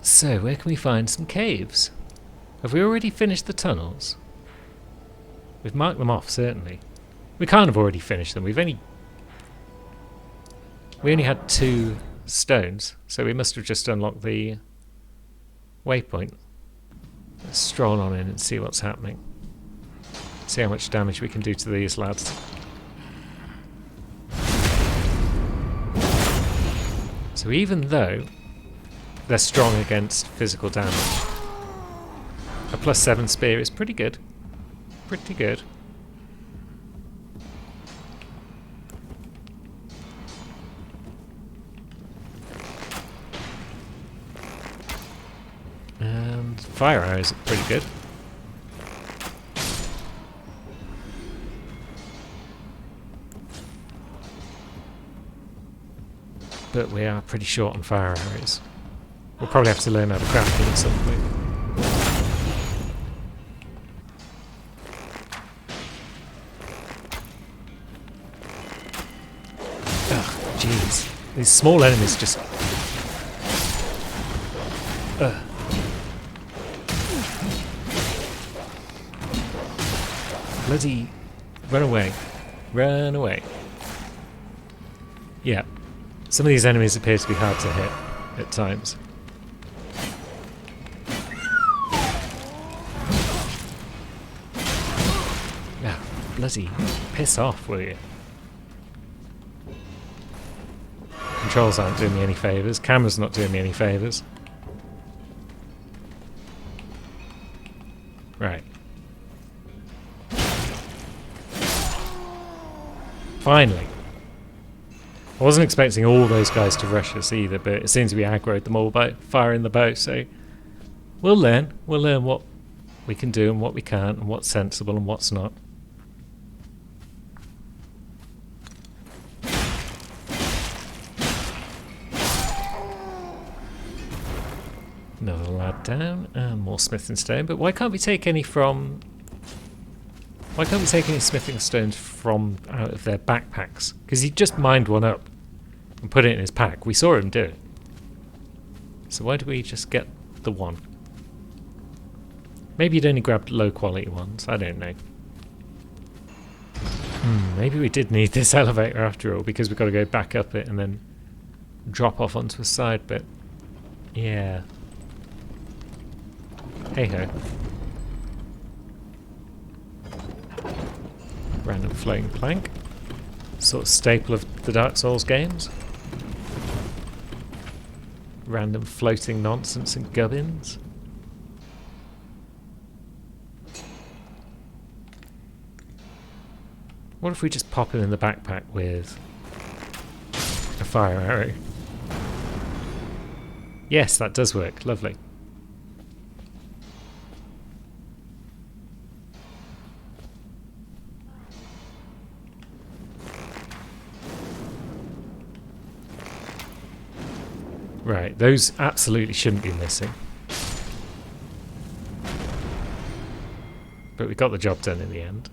So, where can we find some caves? Have we already finished the tunnels? We've marked them off, certainly. We can't have already finished them. We only had 2 stones, so we must have just unlocked the waypoint. Let's stroll on in and see what's happening. See how much damage we can do to these lads. So even though they're strong against physical damage, a +7 spear is pretty good. Pretty good. And fire arrows are pretty good. But we are pretty short on fire arrows. We'll probably have to learn how to craft them at some point. Ugh, jeez. These small enemies just... Ugh. Bloody... Run away. Run away. Yeah. Some of these enemies appear to be hard to hit at times. Yeah, bloody piss off, will you? Controls aren't doing me any favours. Camera's not doing me any favours. Right. Finally. I wasn't expecting all those guys to rush us either, but it seems we aggroed them all by firing the bow, so we'll learn. We'll learn what we can do and what we can't and what's sensible and what's not. Another lad down, and more smithing stone, but why can't we take any from... Why can't we take any smithing stones from out of their backpacks? Because he just mined one up and put it in his pack. We saw him do it. So why do we just get the one? Maybe you'd only grabbed low quality ones. I don't know. Maybe we did need this elevator after all, because we've got to go back up it and then drop off onto a side bit. Yeah. Hey ho. Random floating plank. Sort of staple of the Dark Souls games. Random floating nonsense and gubbins. What if we just pop him in the backpack with a fire arrow? Yes, that does work. Lovely. Right, those absolutely shouldn't be missing. But we got the job done in the end.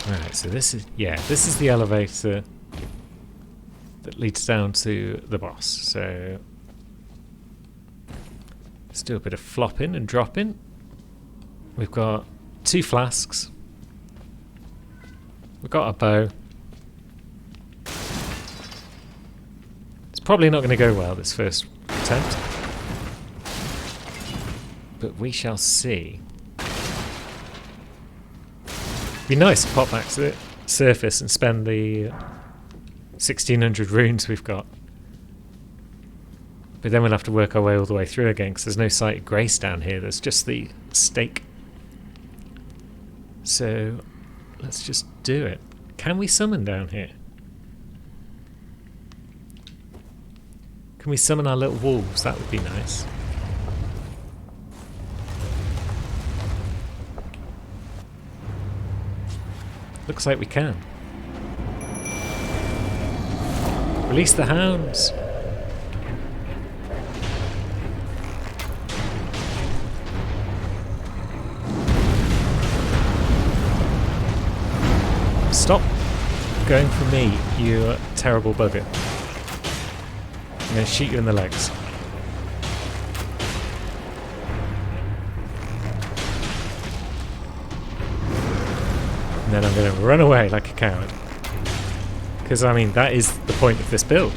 Right, so this is the elevator that leads down to the boss. So let's do a bit of flopping and dropping. We've got 2 flasks. We've got a bow. Probably not going to go well this first attempt, but we shall see. It'd be nice to pop back to the surface and spend the 1600 runes we've got, but then we'll have to work our way all the way through again because there's no sight of grace down here. There's just the stake. So let's just do it. Can we summon down here? Can we summon our little wolves? That would be nice. Looks like we can. Release the hounds! Stop going for me, you terrible bugger. I'm going to shoot you in the legs. And then I'm going to run away like a coward. Because, I mean, that is the point of this build.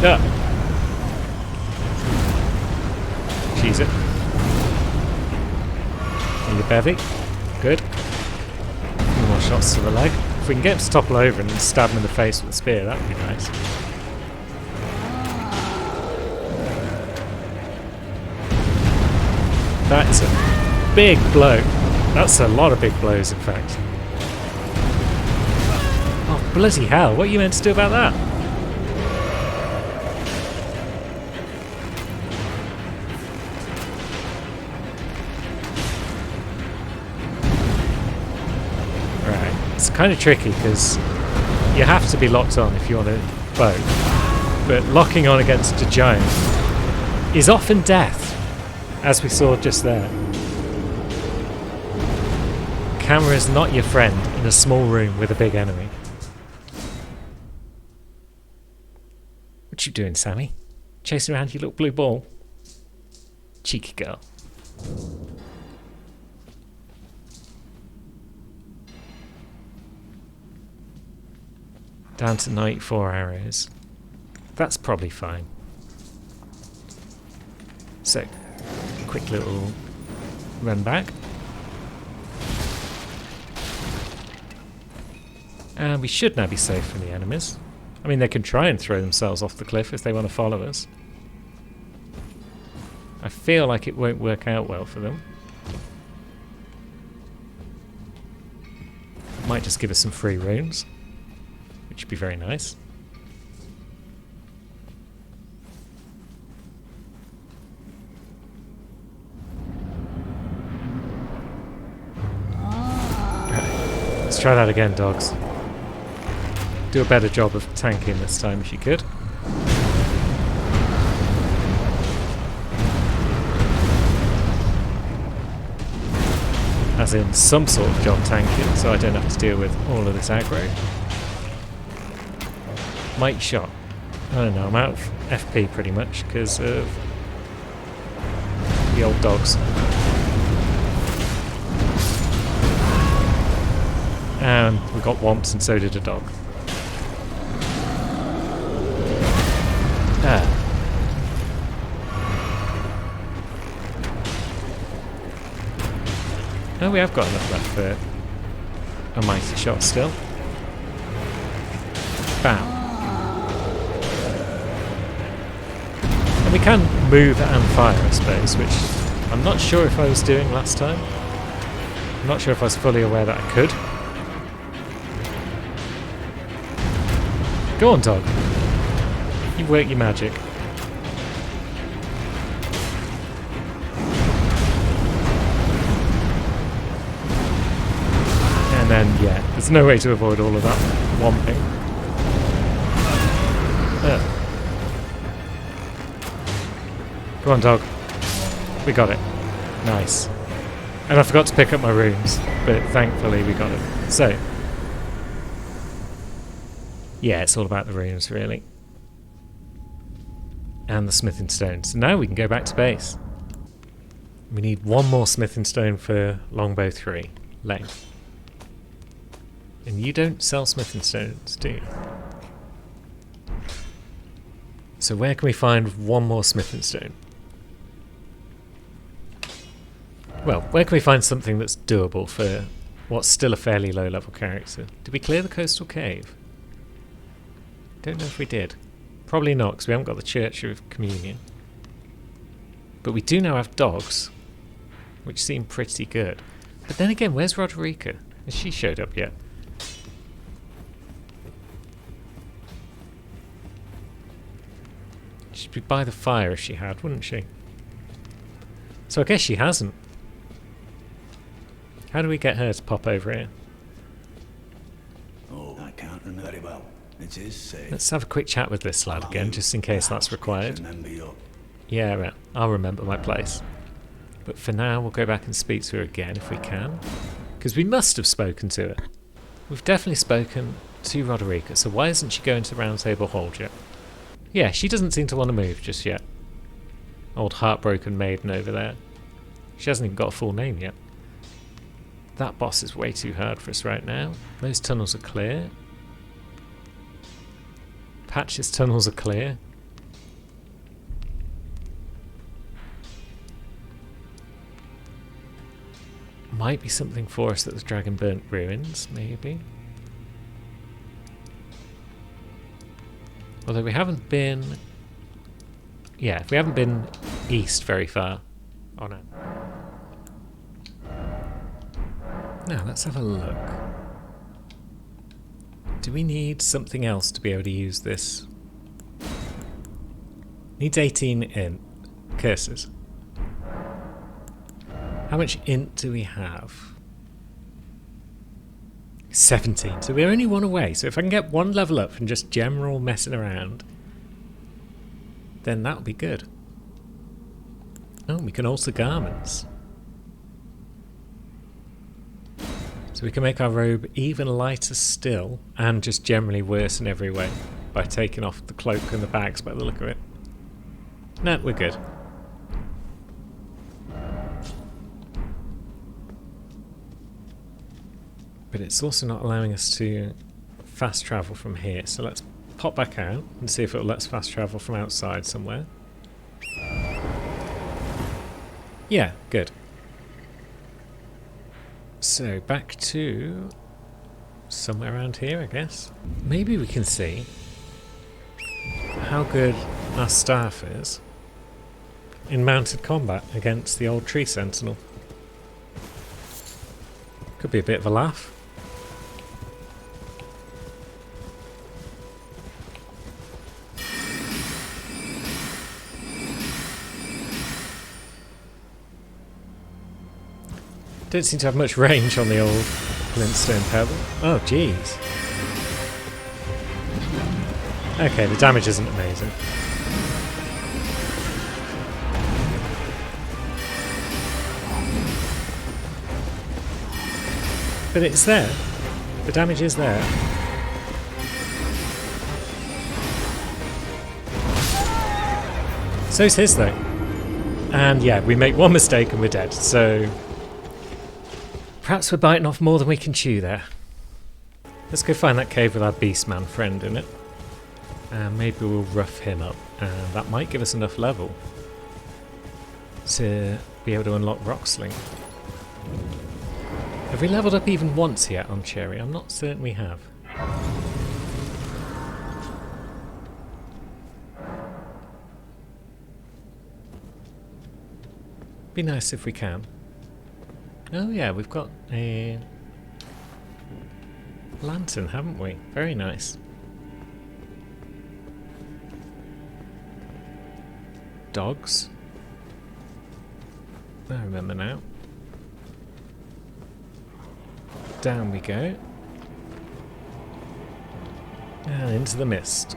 Yeah. Cheese it. And your bevy. Good. A few more shots to the leg. If we can get him to topple over and then stab him in the face with a spear, that would be nice. That is a big blow. That's a lot of big blows, in fact. Oh, bloody hell. What are you meant to do about that? Right. It's kind of tricky because you have to be locked on if you want to bow. But locking on against a giant is often death, as we saw just there. Camera is not your friend in a small room with a big enemy. What you doing, Sammy? Chasing around your little blue ball? Cheeky girl. Down to 94 arrows. That's probably fine. So, quick little run back. And we should now be safe from the enemies. I mean, they can try and throw themselves off the cliff if they want to follow us. I feel like it won't work out well for them. Might just give us some free runes, which would be very nice. Let's try that again, dogs. Do a better job of tanking this time if you could. As in some sort of job tanking, so I don't have to deal with all of this aggro. Mighty shot. I don't know, I'm out of FP pretty much because of the old dogs. And we got womps and so did a dog. No, we have got enough left for a mighty shot still. Bam. And we can move and fire, I suppose, which I'm not sure if I was doing last time. I'm not sure if I was fully aware that I could. Go on, dog. You work your magic. And then, yeah, there's no way to avoid all of that whomping. Go on, dog. We got it. Nice. And I forgot to pick up my runes, but thankfully we got it. So, yeah, it's all about the runes, really. And the smithing stone. So now we can go back to base. We need one more smithing stone for longbow 3 length. And you don't sell smithing stones, do you? So where can we find one more smithing stone? Well, where can we find something that's doable for what's still a fairly low level character? Did we clear the coastal cave? Don't know if we did. Probably not, because we haven't got the Church of Communion. But we do now have dogs, which seem pretty good. But then again, where's Roderica? Has she showed up yet? She'd be by the fire if she had, wouldn't she? So I guess she hasn't. How do we get her to pop over here? Oh, I can't remember very well. It is safe. Let's have a quick chat with this lad again, just in case that's required. Yeah, right. I'll remember my place. But for now, we'll go back and speak to her again if we can. Because we must have spoken to her. We've definitely spoken to Roderica, so why isn't she going to Round Table Hold yet? Yeah, she doesn't seem to want to move just yet. Old heartbroken maiden over there. She hasn't even got a full name yet. That boss is way too hard for us right now. Those tunnels are clear. Patch's tunnels are clear. Might be something for us at the Dragon Burnt Ruins, maybe. Although we haven't been... Yeah, we haven't been east very far. Oh no. Now, let's have a look. Do we need something else to be able to use this? Needs 18 int. Curses. How much int do we have? 17. So we're only one away. So if I can get one level up from just general messing around, then that'll be good. Oh, we can alter garments. So we can make our robe even lighter still, and just generally worse in every way, by taking off the cloak and the bags by the look of it. No, we're good. But it's also not allowing us to fast travel from here, so let's pop back out and see if it'll let us fast travel from outside somewhere. Yeah, good. So back to somewhere around here, I guess. Maybe we can see how good our staff is in mounted combat against the old tree sentinel. Could be a bit of a laugh. Don't seem to have much range on the old glintstone pebble. Oh, jeez. Okay, the damage isn't amazing. But it's there. The damage is there. So's his, though. And yeah, we make one mistake and we're dead, so... Perhaps we're biting off more than we can chew there. Let's go find that cave with our Beastman friend in it. And maybe we'll rough him up. And that might give us enough level to be able to unlock Rocksling. Have we leveled up even once yet on Cherry? I'm not certain we have. Be nice if we can. Oh yeah, we've got a lantern, haven't we? Very nice. Dogs. I remember now. Down we go. And into the mist.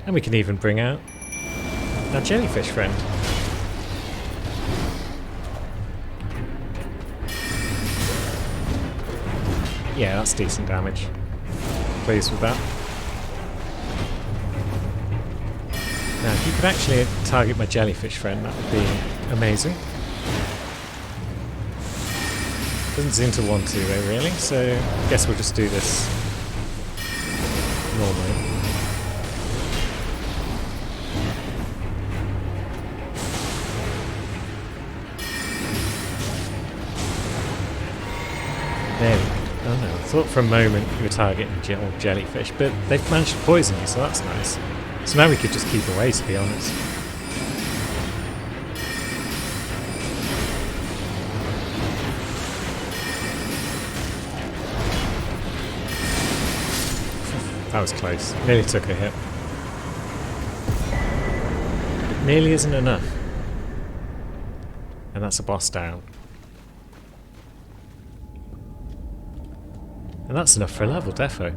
And we can even bring out our jellyfish friend. Yeah, that's decent damage. Pleased with that. Now, if you could actually target my jellyfish friend, that would be amazing. Doesn't seem to want to though, really, so I guess we'll just do this normally. There we go. Oh no, I thought for a moment you were targeting jellyfish, but they've managed to poison you, so that's nice. So now we could just keep away, to be honest. That was close. Nearly took a hit. It nearly isn't enough. And that's a boss down. And that's enough for a level, defo.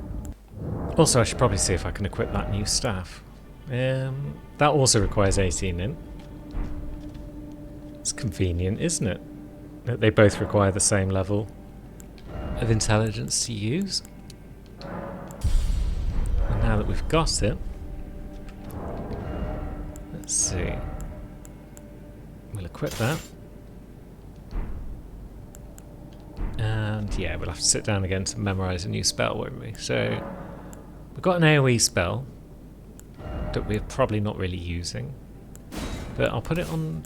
Also, I should probably see if I can equip that new staff. That also requires 18 int. It's convenient, isn't it? That they both require the same level of intelligence to use. And now that we've got it, let's see. We'll equip that. And yeah, we'll have to sit down again to memorise a new spell, won't we? So, we've got an AoE spell that we're probably not really using. But I'll put it on...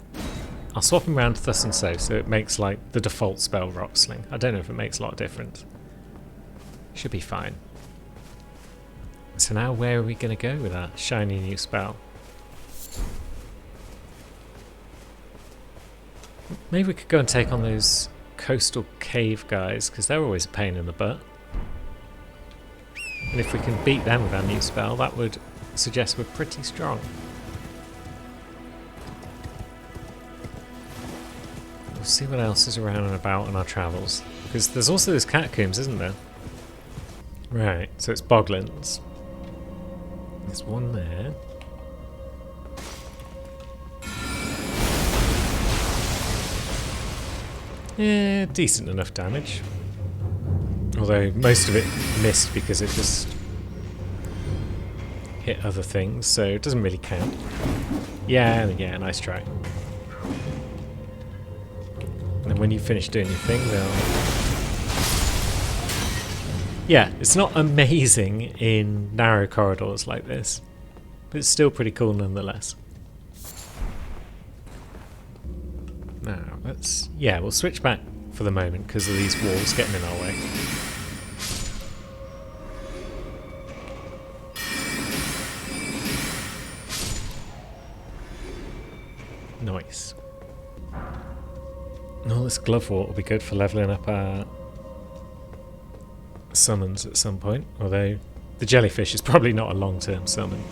I'll swap him around to Thus and so it makes like the default spell Rock Sling. I don't know if it makes a lot of difference. Should be fine. So now where are we going to go with that shiny new spell? Maybe we could go and take on those coastal cave guys, because they're always a pain in the butt. And if we can beat them with our new spell, that would suggest we're pretty strong. We'll see what else is around and about on our travels. Because there's also those catacombs, isn't there? Right, so it's Boglands. There's one there. Yeah, decent enough damage. Although most of it missed because it just hit other things, so it doesn't really count. Yeah, nice try. And then when you finish doing your thing, they'll... Yeah, it's not amazing in narrow corridors like this, but it's still pretty cool nonetheless. Now, let's... Yeah, we'll switch back for the moment because of these walls getting in our way. Nice. And all this glove wort will be good for levelling up our summons at some point, although the jellyfish is probably not a long-term summon.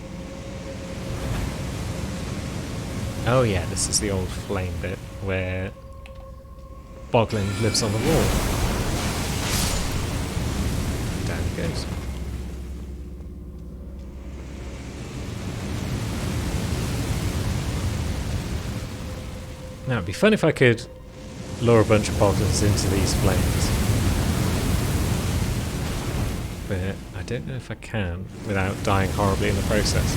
Oh yeah, this is the old flame bit where Bogland lives on the wall. Down he goes. Now it'd be fun if I could lure a bunch of Boglands into these flames. But I don't know if I can without dying horribly in the process.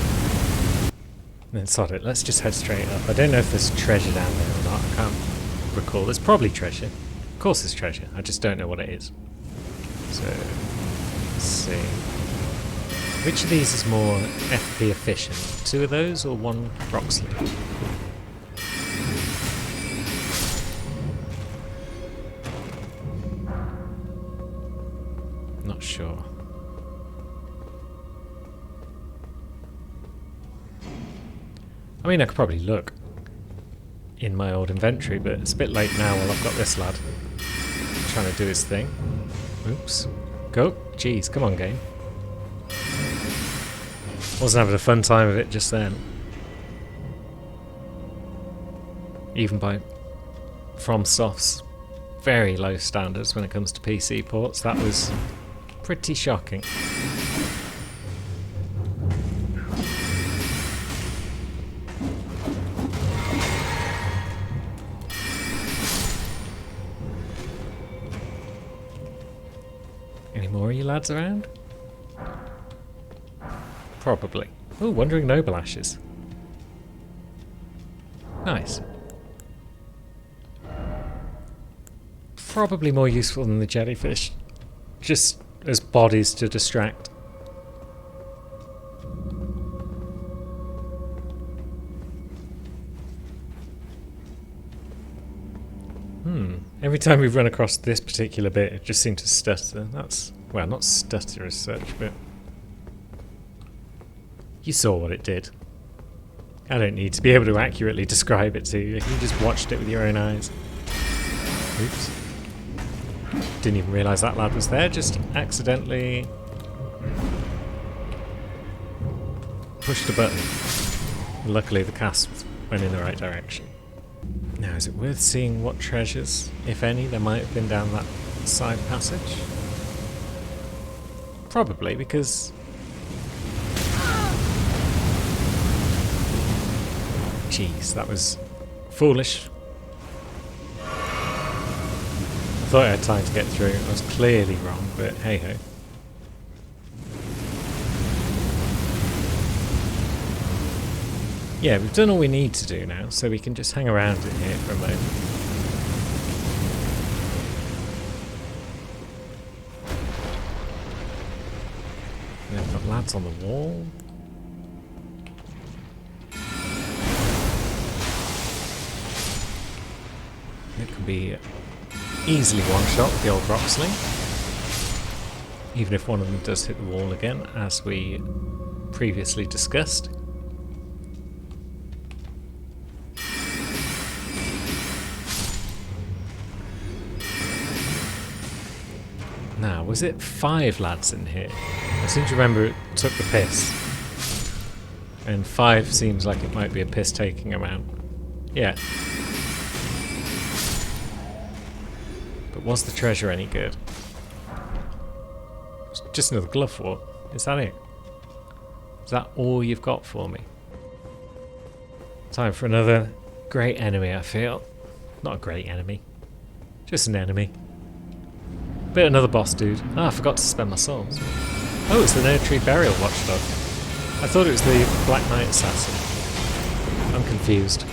And then sod it, let's just head straight up. I don't know if there's treasure down there or not, I can't recall. There's probably treasure. Of course there's treasure, I just don't know what it is. So, let's see. Which of these is more FP efficient? 2 of those or 1 rock sling? Not sure. I mean, I could probably look in my old inventory, but it's a bit late now while I've got this lad trying to do his thing. Oops. Go. Jeez, come on, game. Wasn't having a fun time of it just then. Even by FromSoft's very low standards when it comes to PC ports, that was pretty shocking. Any more of you lads around? Probably. Oh, Wandering Noble Ashes. Nice. Probably more useful than the jellyfish. Just as bodies to distract. Every time we run across this particular bit, it just seems to stutter. That's, well, not stutter as such, but you saw what it did. I don't need to be able to accurately describe it to you. You just watched it with your own eyes. Oops. Didn't even realise that lad was there, just accidentally pushed a button. Luckily the cast went in the right direction. Now, is it worth seeing what treasures, if any, there might have been down that side passage? Probably, because... Jeez, that was foolish. I thought I had time to get through. I was clearly wrong, but hey-ho. Yeah, we've done all we need to do now, so we can just hang around in here for a moment. And then we've got lads on the wall. It can be easily one-shot with the old rock sling. Even if one of them does hit the wall again, as we previously discussed. Now, was it 5 lads in here? I seem to remember it took the piss. And 5 seems like it might be a piss-taking amount. Yeah. But was the treasure any good? It's just another glove fort. Is that it? Is that all you've got for me? Time for another great enemy, I feel. Not a great enemy. Just an enemy. But another boss dude. Ah, I forgot to spend my souls. Oh, it's the Nerdtree Burial Watchdog. I thought it was the Black Knight Assassin. I'm confused.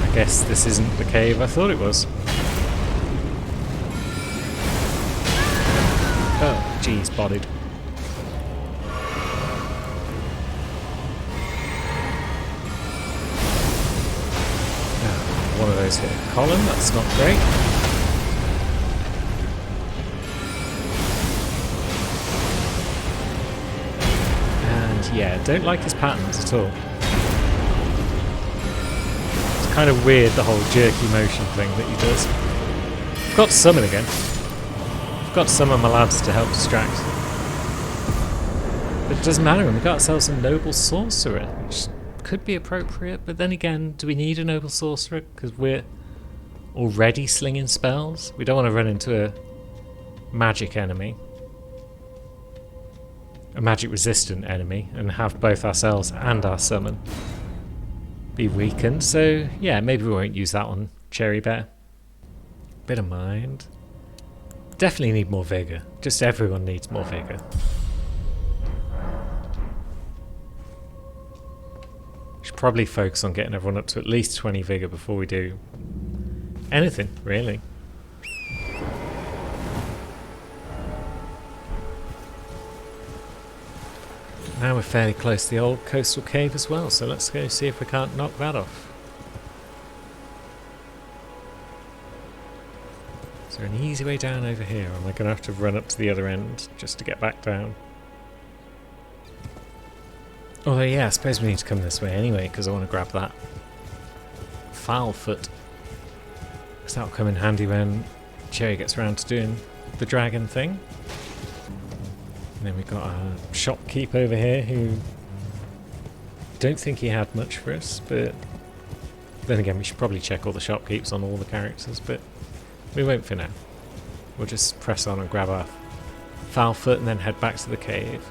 I guess this isn't the cave I thought it was. Oh, geez, bodied. One of those hit a column, that's not great. And yeah, don't like his patterns at all. It's kind of weird, the whole jerky motion thing that he does. I've got to summon again. I've got to summon my lads to help distract. But it doesn't matter, we've got ourselves a noble sorcerer, which could be appropriate, but then again, do we need a noble sorcerer? Because we're already slinging spells. We don't want to run into a magic enemy, a magic resistant enemy, and have both ourselves and our summon be weakened. So yeah, maybe we won't use that on Cherry Bear. Bit of mind. Definitely need more vigor. Just everyone needs more vigor. Should probably focus on getting everyone up to at least 20 vigor before we do anything, really. Now we're fairly close to the old coastal cave as well, so let's go see if we can't knock that off. Is there an easy way down over here, or am I going to have to run up to the other end just to get back down? Although yeah, I suppose we need to come this way anyway, because I want to grab that foul foot. Because that'll come in handy when Cherry gets around to doing the dragon thing. And then we've got our shopkeep over here, who don't think he had much for us, but then again we should probably check all the shopkeeps on all the characters, but we won't for now. We'll just press on and grab our foul foot and then head back to the cave.